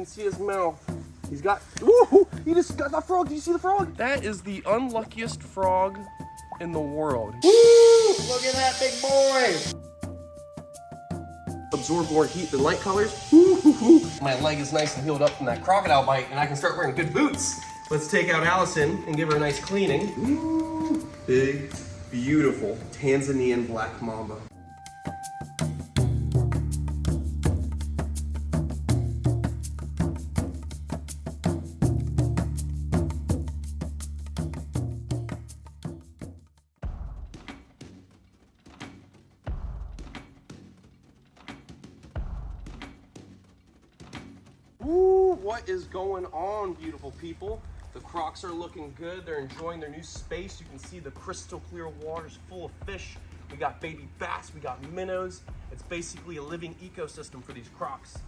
can see his mouth. He's got, ooh, he just got that frog. Did you see the frog? That is the unluckiest frog in the world. Woo! Look at that big boy! Absorb more heat than light colors. My leg is nice and healed up from that crocodile bite, and I can start wearing good boots. Let's take out Allison and give her a nice cleaning. Ooh, big, beautiful Tanzanian black mamba. Ooh, what is going on, beautiful people? The crocs are looking good. They're enjoying their new space. You can see the crystal clear waters full of fish. We got baby bass, we got minnows. It's basically a living ecosystem for these crocs.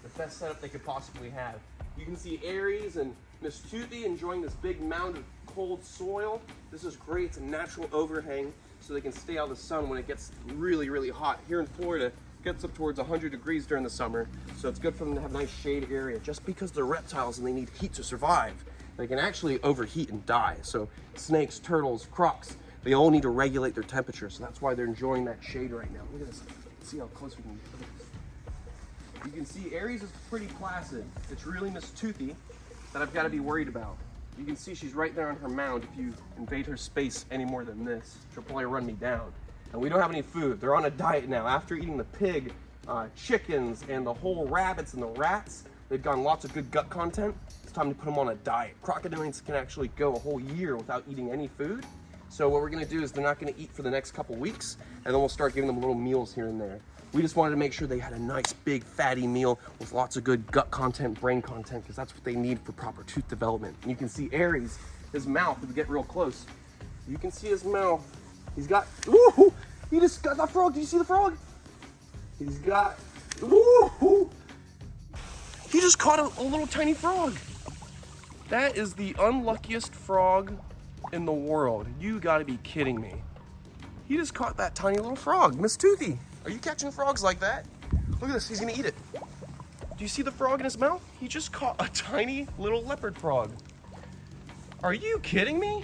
The best setup they could possibly have. You can see Aries and Miss Toothy enjoying this big mound of cold soil. This is great. It's a natural overhang so they can stay out of the sun when it gets really, really hot. Here in Florida, gets up towards 100 degrees during the summer, so it's good for them to have a nice shade area. Just because they're reptiles and they need heat to survive, they can actually overheat and die. So snakes, turtles, crocs, they all need to regulate their temperature, so that's why they're enjoying that shade right now. Look at this. Let's see how close we can get this. You can see Aries is pretty placid. It's really Miss Toothy that I've got to be worried about. You can see she's right there on her mound. If you invade her space any more than this, she'll probably run me down. And we don't have any food. They're on a diet now. After eating the pig, chickens, and the whole rabbits and the rats, they've gotten lots of good gut content. It's time to put them on a diet. Crocodilians can actually go a whole year without eating any food. So what we're gonna do is they're not gonna eat for the next couple weeks, and then we'll start giving them little meals here and there. We just wanted to make sure they had a nice, big, fatty meal with lots of good gut content, brain content, because that's what they need for proper tooth development. And you can see Aries, his mouth, if we get real close, you can see his mouth. He's got, ooh, he just got that frog. Did you see the frog? He's got, ooh, he just caught a little tiny frog. That is the unluckiest frog in the world. You gotta be kidding me. He just caught that tiny little frog. Miss Toothy, are you catching frogs like that? Look at this, he's gonna eat it. Do you see the frog in his mouth? He just caught a tiny little leopard frog. Are you kidding me?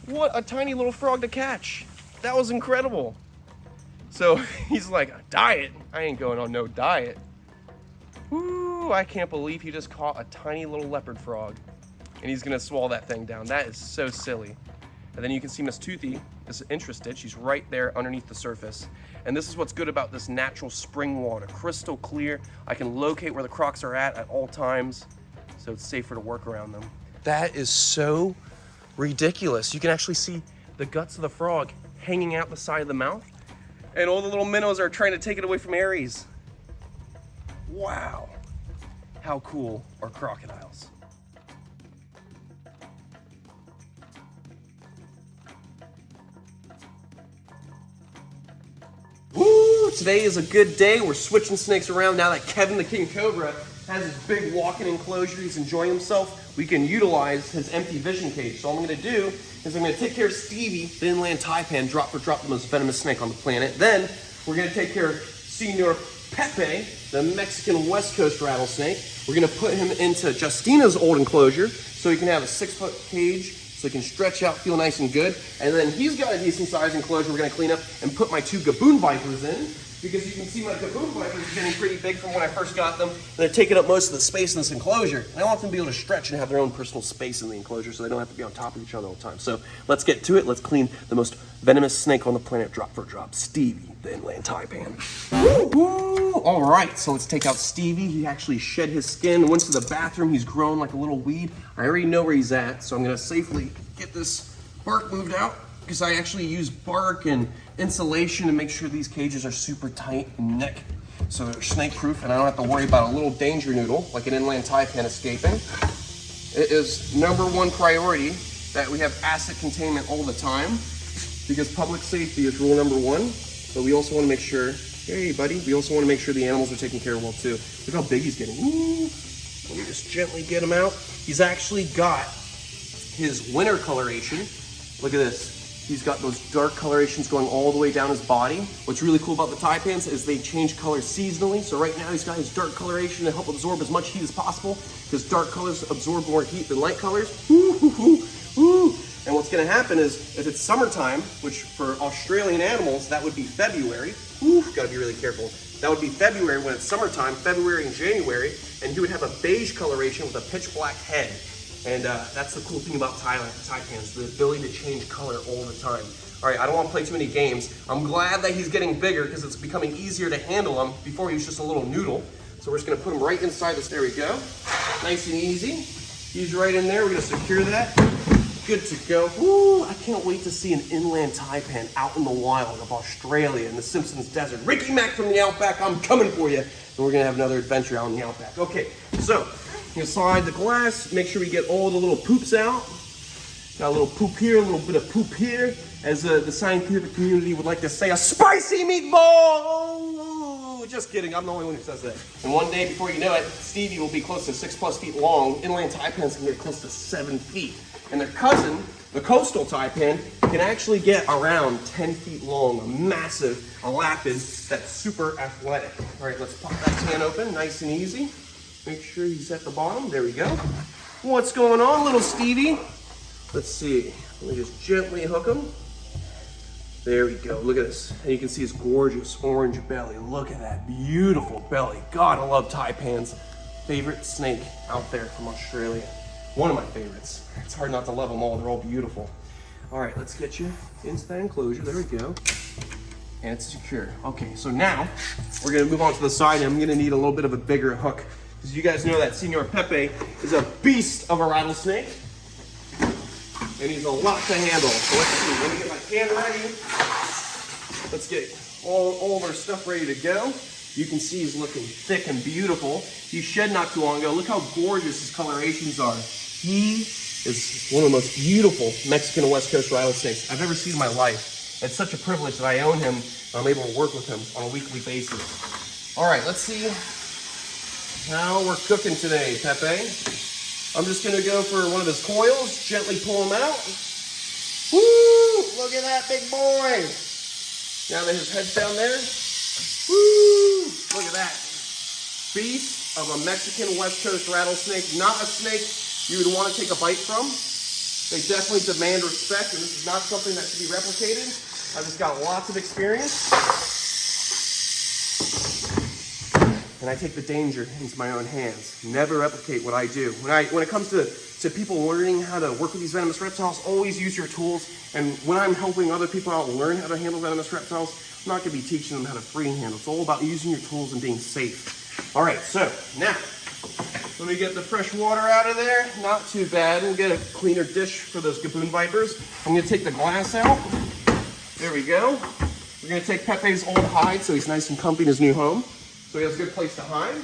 What a tiny little frog to catch. That was incredible. So he's like, a diet? I ain't going on no diet. Woo, I can't believe he just caught a tiny little leopard frog. And he's gonna swallow that thing down. That is so silly. And then you can see Miss Toothy is interested. She's right there underneath the surface. And this is what's good about this natural spring water. Crystal clear. I can locate where the crocs are at all times, so it's safer to work around them. That is so ridiculous. You can actually see the guts of the frog hanging out the side of the mouth, and all the little minnows are trying to take it away from Aries. Wow. How cool are crocodiles? Woo! Today is a good day. We're switching snakes around now that Kevin the King Cobra has his big walk-in enclosure. He's enjoying himself. We can utilize his empty vision cage. So all I'm gonna do is I'm gonna take care of Stevie, the inland taipan, drop for drop the most venomous snake on the planet. Then we're gonna take care of Senor Pepe, the Mexican West Coast rattlesnake. We're gonna put him into Justina's old enclosure so he can have a 6-foot cage so he can stretch out, feel nice and good. And then he's got a decent sized enclosure we're gonna clean up and put my 2 Gaboon Vipers in, because you can see my Gaboon Vipers are getting pretty big from when I first got them. They're taking up most of the space in this enclosure. And I want them to be able to stretch and have their own personal space in the enclosure so they don't have to be on top of each other all the time. So let's get to it. Let's clean the most venomous snake on the planet drop for drop, Stevie, the inland taipan. Woo! All right, so let's take out Stevie. He actually shed his skin, went to the bathroom. He's grown like a little weed. I already know where he's at, so I'm gonna safely get this bark moved out, because I actually use bark and insulation to make sure these cages are super tight and neck, so they're snake proof, and I don't have to worry about a little danger noodle like an inland taipan escaping. It is #1 priority that we have acid containment all the time, because public safety is rule #1. But we also want to make sure, hey buddy, we also want to make sure the animals are taken care of well too. Look how big he's getting. Ooh. Let me just gently get him out. He's actually got his winter coloration. Look at this. He's got those dark colorations going all the way down his body. What's really cool about the Taipans is they change color seasonally. So right now he's got his dark coloration to help absorb as much heat as possible, because dark colors absorb more heat than light colors. And what's gonna happen is, if it's summertime, which for Australian animals, that would be February. Gotta be really careful. That would be February when it's summertime, February and January, and he would have a beige coloration with a pitch black head. And that's the cool thing about Taipans, the ability to change color all the time. All right, I don't want to play too many games. I'm glad that he's getting bigger because it's becoming easier to handle him. Before he was just a little noodle. So we're just gonna put him right inside this, there we go. Nice and easy. He's right in there, we're gonna secure that. Good to go. Woo, I can't wait to see an inland taipan out in the wild of Australia in the Simpsons Desert. Ricky Mac from the Outback, I'm coming for you. And we're gonna have another adventure out in the Outback. Okay, so slide the glass, make sure we get all the little poops out. Got a little poop here, a little bit of poop here. As the scientific community would like to say, a spicy meatball! Just kidding, I'm the only one who says that. And one day, before you know it, Stevie will be close to 6+ feet long. Inland taipans can get close to 7 feet. And their cousin, the coastal taipan, can actually get around 10 feet long, a massive elapid that's super athletic. All right, let's pop that can open, nice and easy. Make sure he's at the bottom, there we go. What's going on, little Stevie? Let's see, let me just gently hook him. There we go, look at this. And you can see his gorgeous orange belly. Look at that beautiful belly. God, I love taipans. Favorite snake out there from Australia. One of my favorites. It's hard not to love them all, they're all beautiful. All right, let's get you into that enclosure, there we go. And it's secure. Okay, so now we're gonna move on to the side, and I'm gonna need a little bit of a bigger hook. Because you guys know that Senor Pepe is a beast of a rattlesnake. And he's a lot to handle. So let's see, let me get my can ready. Let's get all of our stuff ready to go. You can see he's looking thick and beautiful. He shed not too long ago. Look how gorgeous his colorations are. He is one of the most beautiful Mexican West Coast rattlesnakes I've ever seen in my life. It's such a privilege that I own him, and I'm able to work with him on a weekly basis. All right, let's see how we're cooking today, Pepe. I'm just gonna go for one of his coils, gently pull him out. Woo! Look at that big boy! Now that his head's down there, woo! Look at that. Beast of a Mexican West Coast rattlesnake, not a snake you would want to take a bite from. They definitely demand respect, and this is not something that should be replicated. I've just got lots of experience. And I take the danger into my own hands. Never replicate what I do. When it comes to people learning how to work with these venomous reptiles, always use your tools. And when I'm helping other people out learn how to handle venomous reptiles, I'm not gonna be teaching them how to free handle. It's all about using your tools and being safe. All right, so now, let me get the fresh water out of there. Not too bad. We'll get a cleaner dish for those gaboon vipers. I'm gonna take the glass out. There we go. We're gonna take Pepe's old hide so he's nice and comfy in his new home. So he has a good place to hide.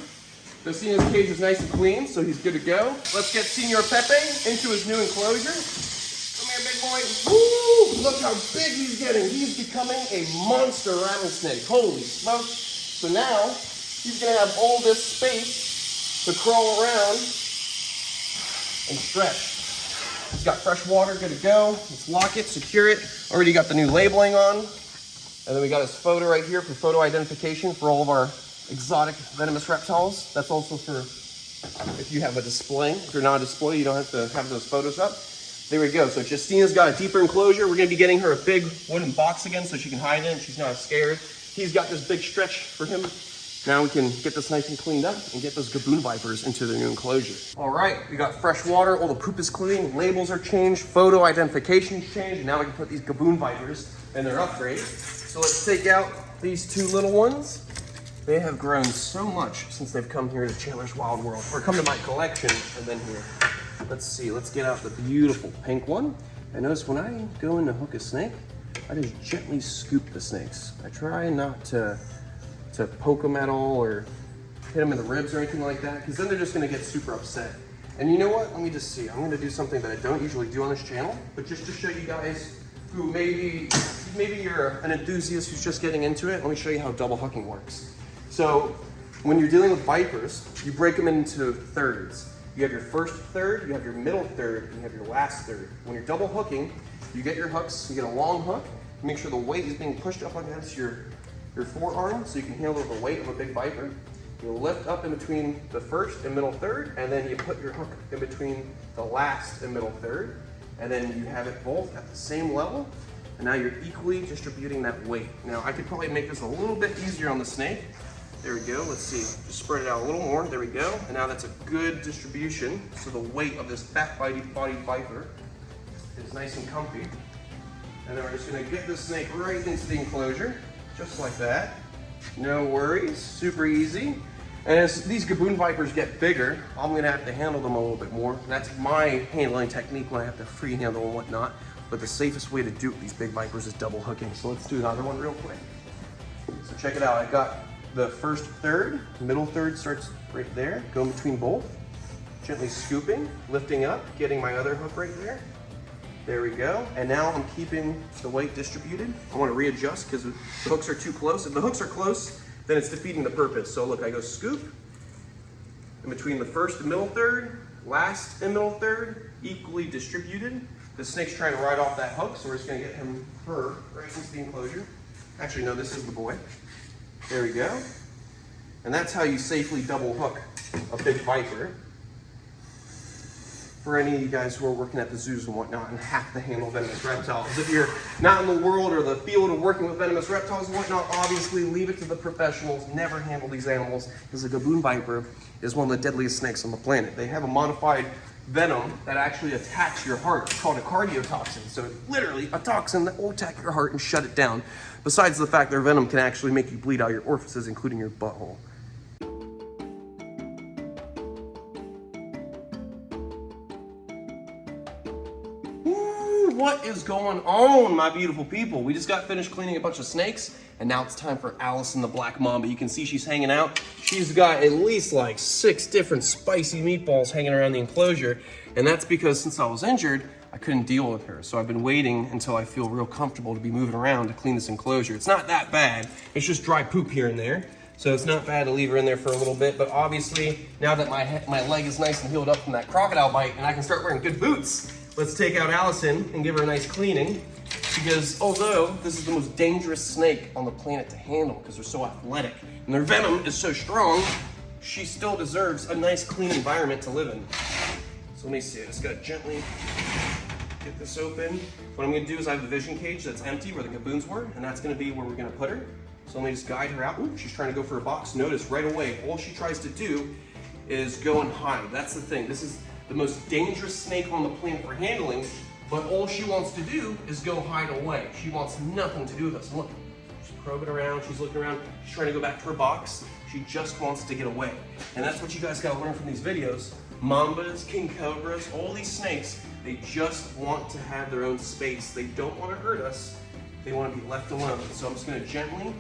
The Senor cage is nice and clean, so he's good to go. Let's get Senor Pepe into his new enclosure. Come here, big boy. Woo! Look how big he's getting. He's becoming a monster rattlesnake. Holy smokes. So now, he's gonna have all this space to crawl around and stretch. He's got fresh water, good to go. Let's lock it, secure it. Already got the new labeling on. And then we got his photo right here for photo identification for all of our exotic venomous reptiles. That's also for if you have a display. If you're not a display, you don't have to have those photos up. There we go. So Justina's got a deeper enclosure. We're gonna be getting her a big wooden box again so she can hide in. She's not scared. He's got this big stretch for him. Now we can get this nice and cleaned up and get those gaboon vipers into their new enclosure. All right, we got fresh water. All the poop is clean. Labels are changed. Photo identification is changed. And now we can put these gaboon vipers in their upgrade. So let's take out these two little ones. They have grown so much since they've come here to Chandler's Wild World, or come to my collection and then here. Let's see, let's get out the beautiful pink one. And notice when I go in to hook a snake, I just gently scoop the snakes. I try not to poke them at all or hit them in the ribs or anything like that, because then they're just gonna get super upset. And you know what, let me just see. I'm gonna do something that I don't usually do on this channel, but just to show you guys who maybe you're an enthusiast who's just getting into it, let me show you how double hooking works. So when you're dealing with vipers, you break them into thirds. You have your first third, you have your middle third, and you have your last third. When you're double hooking, you get your hooks, you get a long hook, make sure the weight is being pushed up against your forearm so you can handle the weight of a big viper. You lift up in between the first and middle third, and then you put your hook in between the last and middle third, and then you have it both at the same level, and now you're equally distributing that weight. Now, I could probably make this a little bit easier on the snake. There we go, let's see, just spread it out a little more, there we go, and now that's a good distribution, so the weight of this fat-bodied viper is nice and comfy. And then we're just gonna get this snake right into the enclosure, just like that. No worries, super easy. And as these gaboon vipers get bigger, I'm gonna have to handle them a little bit more. That's my handling technique when I have to free handle and whatnot. But the safest way to do these big vipers is double hooking. So let's do another one real quick. So check it out, I got the first third, middle third starts right there, go in between both. Gently scooping, lifting up, getting my other hook right there. There we go. And now I'm keeping the weight distributed. I want to readjust because the hooks are too close. If the hooks are close, then it's defeating the purpose. So look, I go scoop in between the first and middle third, last and middle third, equally distributed. The snake's trying to ride off that hook, so we're just gonna get her right into the enclosure. Actually, no, this is the boy. There we go. And that's how you safely double hook a big viper. For any of you guys who are working at the zoos and whatnot and have to handle venomous reptiles. If you're not in the world or the field of working with venomous reptiles and whatnot, obviously leave it to the professionals. Never handle these animals, because the gaboon viper is one of the deadliest snakes on the planet. They have a modified venom that actually attacks your heart. It's called a cardiotoxin. So it's literally a toxin that will attack your heart and shut it down. Besides the fact their venom can actually make you bleed out your orifices, including your butthole. What is going on, my beautiful people? We just got finished cleaning a bunch of snakes, and now it's time for Allison the black mamba. You can see she's hanging out. She's got at least like 6 different spicy meatballs hanging around the enclosure, and that's because since I was injured, I couldn't deal with her. So I've been waiting until I feel real comfortable to be moving around to clean this enclosure. It's not that bad. It's just dry poop here and there. So it's not bad to leave her in there for a little bit, but obviously now that my leg is nice and healed up from that crocodile bite and I can start wearing good boots, let's take out Allison and give her a nice cleaning, because although this is the most dangerous snake on the planet to handle because they're so athletic and their venom is so strong, she still deserves a nice clean environment to live in. So let me see, I just gotta gently get this open. What I'm gonna do is I have a vision cage that's empty where the gaboons were, and that's gonna be where we're gonna put her. So let me just guide her out. Ooh, she's trying to go for a box. Notice right away, all she tries to do is go and hide. That's the thing. This is the most dangerous snake on the planet for handling, but all she wants to do is go hide away. She wants nothing to do with us. Look, she's probing around, she's looking around, she's trying to go back to her box. She just wants to get away. And that's what you guys gotta learn from these videos. Mambas, king cobras, all these snakes, they just want to have their own space. They don't want to hurt us. They want to be left alone. So I'm just gonna gently,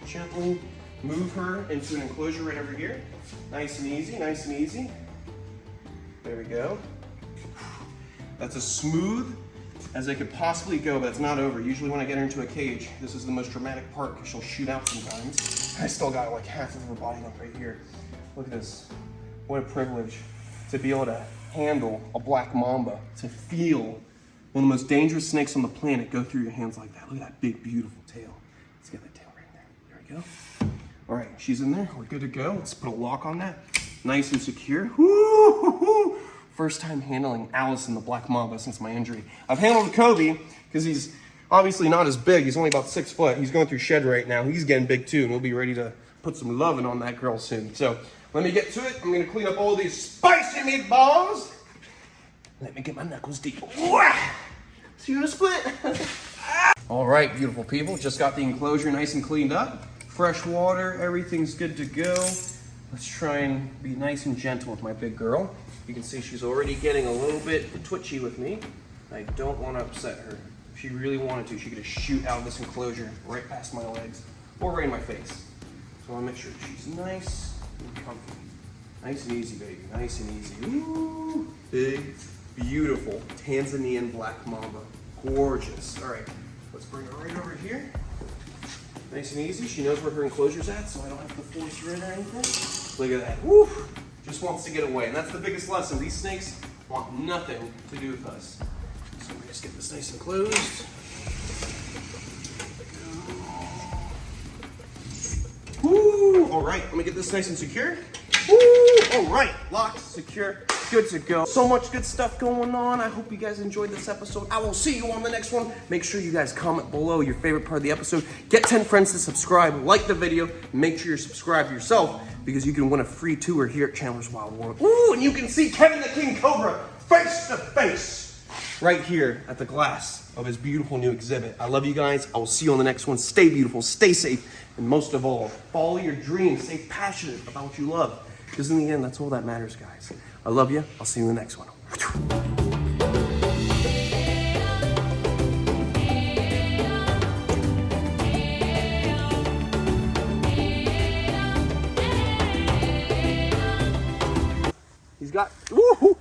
gently move her into an enclosure right over here. Nice and easy, nice and easy. There we go. That's as smooth as I could possibly go, but it's not over. Usually when I get her into a cage, this is the most dramatic part because she'll shoot out sometimes. I still got like half of her body up right here. Look at this. What a privilege to be able to handle a black mamba, to feel one of the most dangerous snakes on the planet go through your hands like that. Look at that big, beautiful tail. Let's get that tail right there. There we go. All right, she's in there. We're good to go. Let's put a lock on that. Nice and secure. Woo-hoo-hoo. First time handling Allison the black mamba since my injury. I've handled Kobe because he's obviously not as big. He's only about 6 foot. He's going through shed right now. He's getting big too, and we'll be ready to put some loving on that girl soon. So let me get to it. I'm gonna clean up all these spicy meatballs. Let me get my knuckles deep. See you in a split. All right, beautiful people. Just got the enclosure nice and cleaned up. Fresh water, everything's good to go. Let's try and be nice and gentle with my big girl. You can see she's already getting a little bit twitchy with me. I don't want to upset her. If she really wanted to, she could just shoot out of this enclosure right past my legs or right in my face. So I want to make sure she's nice and comfy. Nice and easy, baby. Nice and easy. Ooh, big, beautiful Tanzanian black mamba. Gorgeous. All right, let's bring her right over here. Nice and easy. She knows where her enclosure's at, so I don't have to force her in or anything. Look at that. Woo! Just wants to get away. And that's the biggest lesson. These snakes want nothing to do with us. So let me just get this nice and closed. Woo! All right, let me get this nice and secure. Woo! All right, locked, secure, good to go. So much good stuff going on. I hope you guys enjoyed this episode. I will see you on the next one. Make sure you guys comment below your favorite part of the episode. Get 10 friends to subscribe, like the video, make sure you're subscribed yourself because you can win a free tour here at Chandler's Wild World. Ooh, and you can see Kevin the King Cobra face to face right here at the glass of his beautiful new exhibit. I love you guys. I will see you on the next one. Stay beautiful, stay safe, and most of all, follow your dreams. Stay passionate about what you love. Because in the end, that's all that matters, guys. I love you. I'll see you in the next one. He's got, woo-hoo.